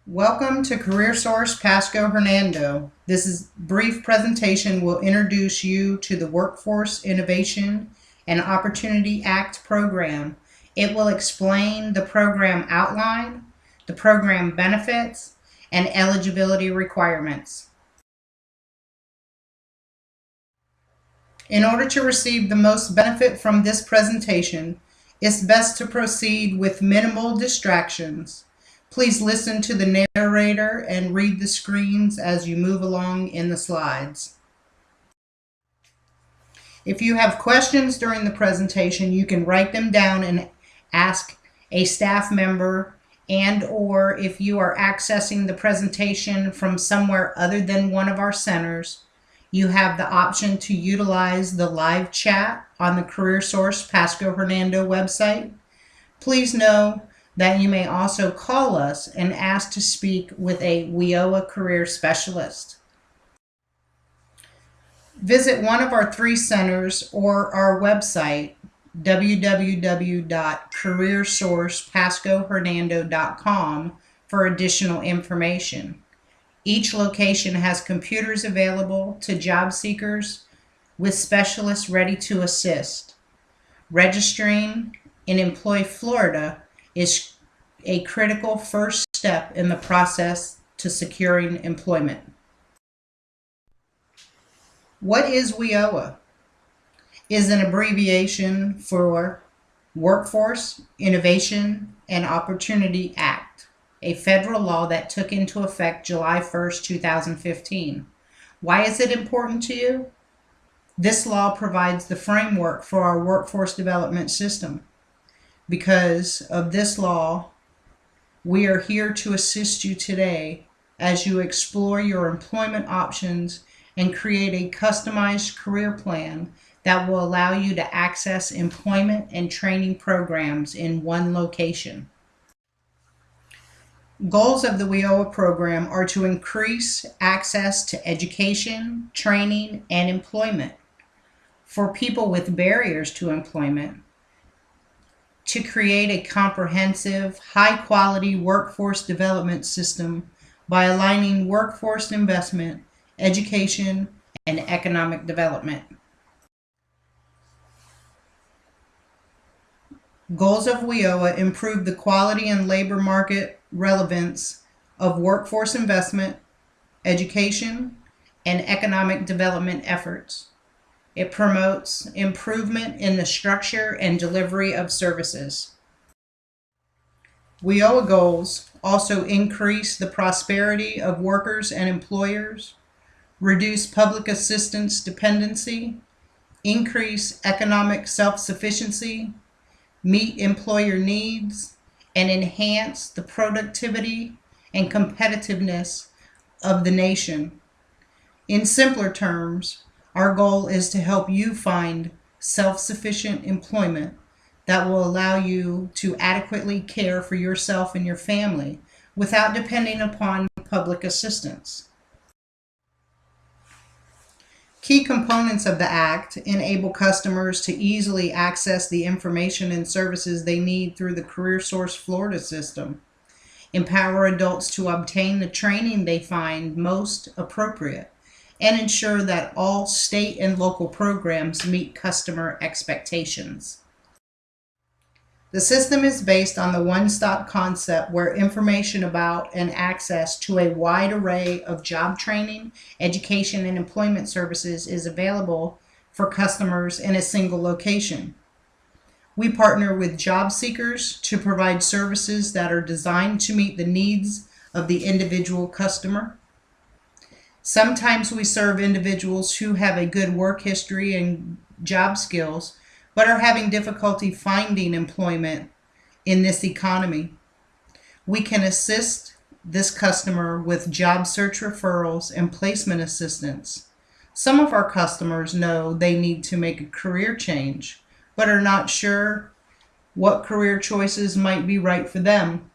Welcome to CareerSource Pasco Hernando. This brief presentation will introduce you to the Workforce Innovation and Opportunity Act program. It will explain the program outline, the program benefits, and eligibility requirements. In order to receive the most benefit from this presentation, it's best to proceed with minimal distractions. Please listen to the narrator and read the screens as you move along in the slides. If you have questions during the presentation, you can write them down and ask a staff member, and/or if you are accessing the presentation from somewhere other than one of our centers, you have the option to utilize the live chat on the CareerSource Pasco Hernando website. Please know that you may also call us and ask to speak with a WIOA career specialist. Visit one of our 3 centers or our website, www.careersourcepascohernando.com, for additional information. Each location has computers available to job seekers with specialists ready to assist. Registering in Employ Florida is a critical first step in the process to securing employment. What is WIOA? Is an abbreviation for Workforce Innovation and Opportunity Act, a federal law that took into effect July 1st, 2015. Why is it important to you? This law provides the framework for our workforce development system. Because of this law, we are here to assist you today as you explore your employment options and create a customized career plan that will allow you to access employment and training programs in one location. Goals of the WIOA program are to increase access to education, training, and employment for people with barriers to employment, to create a comprehensive, high-quality workforce development system by aligning workforce investment, education, and economic development. Goals of WIOA improve the quality and labor market relevance of workforce investment, education, and economic development efforts. It promotes improvement in the structure and delivery of services. WIOA goals also increase the prosperity of workers and employers, reduce public assistance dependency, increase economic self-sufficiency, meet employer needs, and enhance the productivity and competitiveness of the nation. In simpler terms, our goal is to help you find self-sufficient employment that will allow you to adequately care for yourself and your family without depending upon public assistance. Key components of the Act enable customers to easily access the information and services they need through the CareerSource Florida system, empower adults to obtain the training they find most appropriate, and ensure that all state and local programs meet customer expectations. The system is based on the one-stop concept where information about and access to a wide array of job training, education, and employment services is available for customers in a single location. We partner with job seekers to provide services that are designed to meet the needs of the individual customer. Sometimes we serve individuals who have a good work history and job skills, but are having difficulty finding employment in this economy. We can assist this customer with job search referrals and placement assistance. Some of our customers know they need to make a career change, but are not sure what career choices might be right for them.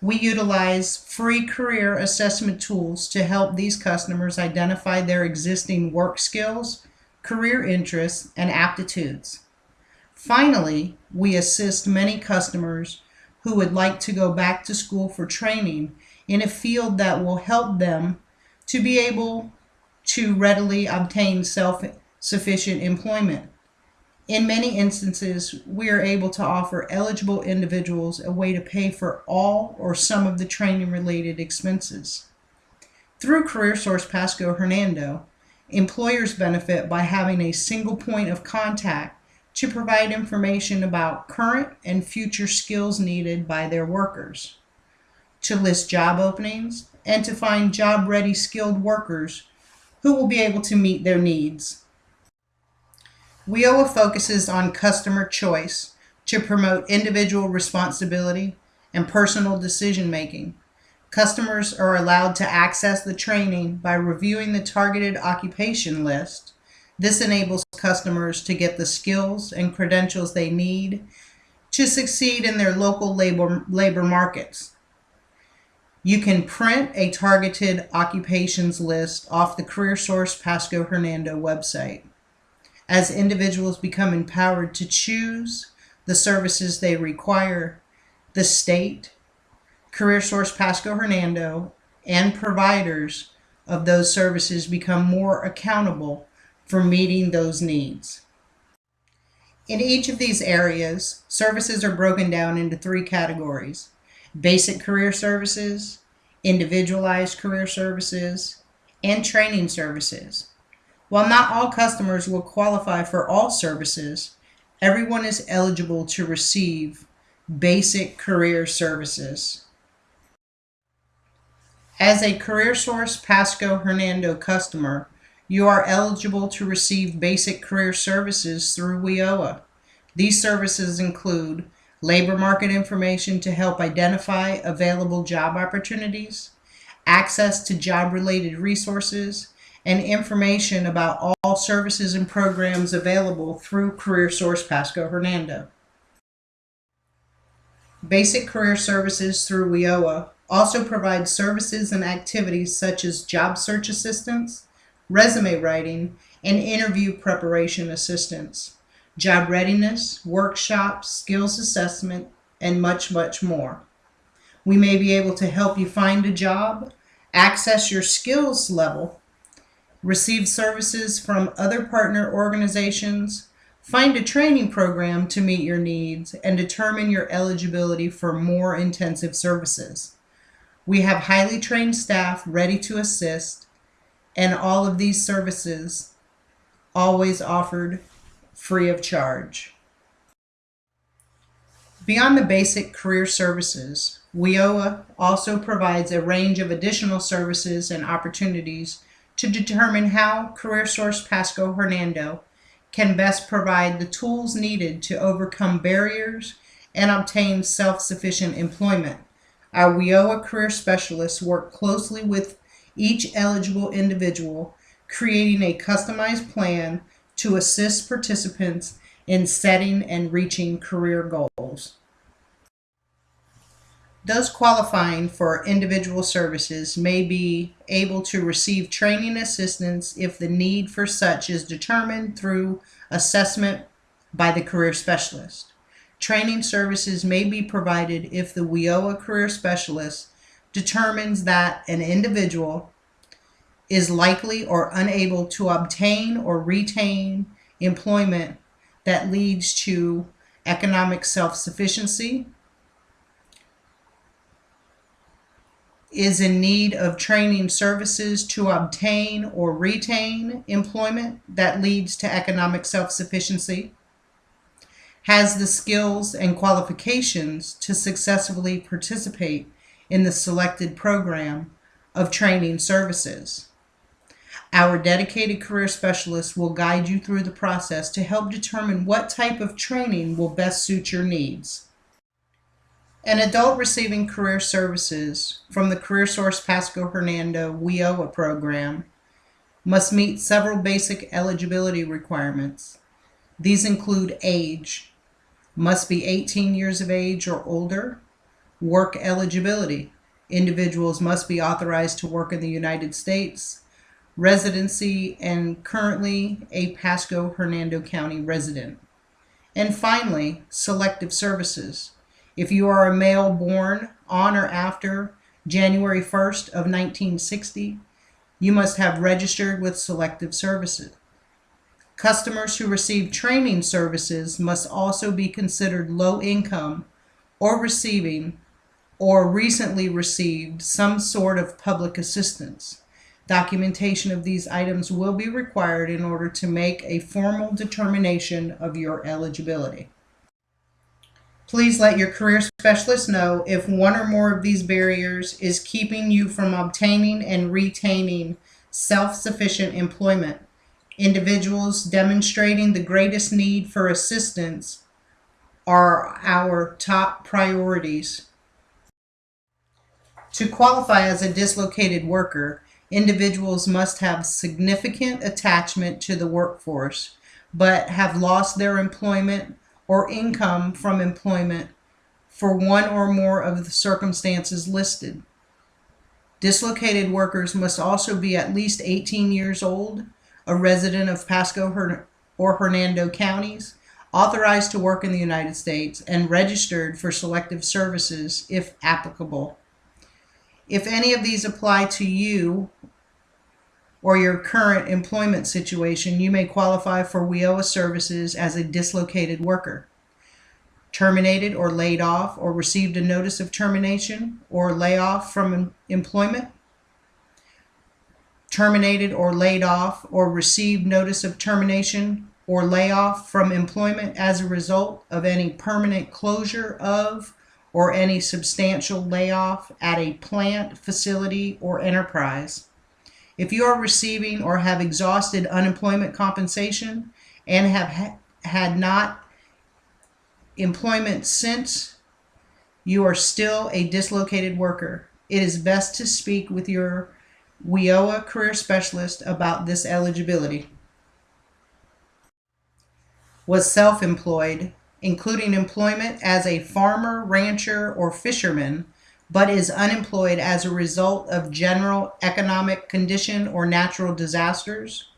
We utilize free career assessment tools to help these customers identify their existing work skills, career interests, and aptitudes. Finally, we assist many customers who would like to go back to school for training in a field that will help them to be able to readily obtain self-sufficient employment. In many instances, we are able to offer eligible individuals a way to pay for all or some of the training-related expenses. Through CareerSource Pasco Hernando, employers benefit by having a single point of contact to provide information about current and future skills needed by their workers, to list job openings, and to find job-ready skilled workers who will be able to meet their needs. WIOA focuses on customer choice to promote individual responsibility and personal decision-making. Customers are allowed to access the training by reviewing the targeted occupation list. This enables customers to get the skills and credentials they need to succeed in their local labor markets. You can print a targeted occupations list off the CareerSource Pasco Hernando website. As individuals become empowered to choose the services they require, the state, CareerSource Pasco Hernando, and providers of those services become more accountable for meeting those needs. In each of these areas, services are broken down into 3 categories: basic career services, individualized career services, and training services. While not all customers will qualify for all services, everyone is eligible to receive basic career services. As a CareerSource Pasco Hernando customer, you are eligible to receive basic career services through WIOA. These services include labor market information to help identify available job opportunities, access to job-related resources, and information about all services and programs available through CareerSource Pasco Hernando. Basic career services through WIOA also provide services and activities such as job search assistance, resume writing, and interview preparation assistance, job readiness, workshops, skills assessment, and much, much more. We may be able to help you find a job, access your skills level, receive services from other partner organizations, find a training program to meet your needs, and determine your eligibility for more intensive services. We have highly trained staff ready to assist, and all of these services always offered free of charge. Beyond the basic career services, WIOA also provides a range of additional services and opportunities to determine how CareerSource Pasco Hernando can best provide the tools needed to overcome barriers and obtain self-sufficient employment. Our WIOA career specialists work closely with each eligible individual, creating a customized plan to assist participants in setting and reaching career goals. Those qualifying for individual services may be able to receive training assistance if the need for such is determined through assessment by the career specialist. Training services may be provided if the WIOA career specialist determines that an individual is likely or unable to obtain or retain employment that leads to economic self-sufficiency, is in need of training services to obtain or retain employment that leads to economic self-sufficiency, has the skills and qualifications to successfully participate in the selected program of training services. Our dedicated career specialists will guide you through the process to help determine what type of training will best suit your needs. An adult receiving career services from the CareerSource Pasco Hernando WIOA program must meet several basic eligibility requirements. These include age, must be 18 years of age or older, work eligibility, individuals must be authorized to work in the United States, residency, and currently a Pasco Hernando County resident. And finally, selective services. If you are a male born on or after January 1st of 1960, you must have registered with Selective Services. Customers who receive training services must also be considered low income or receiving or recently received some sort of public assistance. Documentation of these items will be required in order to make a formal determination of your eligibility. Please let your career specialist know if one or more of these barriers is keeping you from obtaining and retaining self-sufficient employment. Individuals demonstrating the greatest need for assistance are our top priorities. To qualify as a dislocated worker, individuals must have significant attachment to the workforce, but have lost their employment or income from employment for one or more of the circumstances listed. Dislocated workers must also be at least 18 years old, a resident of Pasco or Hernando counties, authorized to work in the United States, and registered for Selective Services if applicable. If any of these apply to you or your current employment situation, you may qualify for WIOA services as a dislocated worker. Terminated or laid off or received a notice of termination or layoff from employment. Terminated or laid off or received notice of termination or layoff from employment as a result of any permanent closure of or any substantial layoff at a plant, facility, or enterprise. If you are receiving or have exhausted unemployment compensation and have had not employment since, you are still a dislocated worker. It is best to speak with your WIOA career specialist about this eligibility. Was self-employed, including employment as a farmer, rancher, or fisherman, but is unemployed as a result of general economic condition or natural disasters,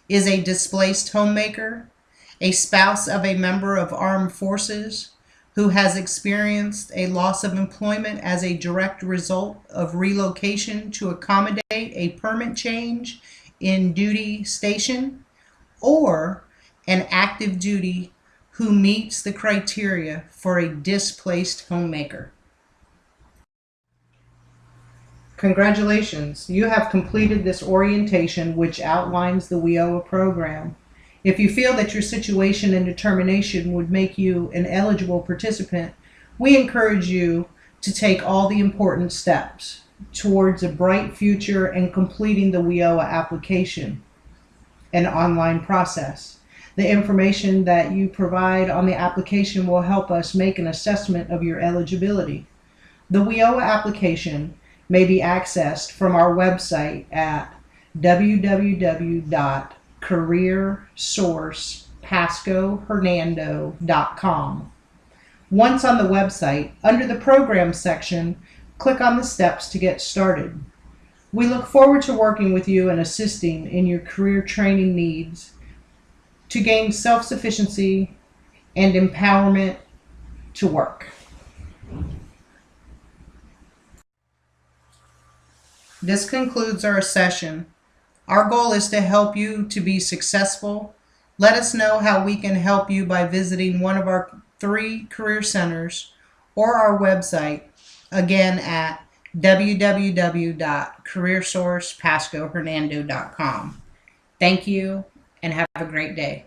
is a displaced homemaker, a spouse of a member of armed forces who has experienced a loss of employment as a direct result of relocation to accommodate a permanent change in duty station, or an active duty who meets the criteria for a displaced homemaker. Congratulations, you have completed this orientation which outlines the WIOA program. If you feel that your situation and determination would make you an eligible participant, we encourage you to take all the important steps towards a bright future and completing the WIOA application, an online process. The information that you provide on the application will help us make an assessment of your eligibility. The WIOA application may be accessed from our website at www.careersourcepascohernando.com. Once on the website, under the Program section, click on the steps to get started. We look forward to working with you and assisting in your career training needs to gain self-sufficiency and empowerment to work. This concludes our session. Our goal is to help you to be successful. Let us know how we can help you by visiting one of our 3 career centers or our website, again at www.careersourcepascohernando.com. Thank you and have a great day.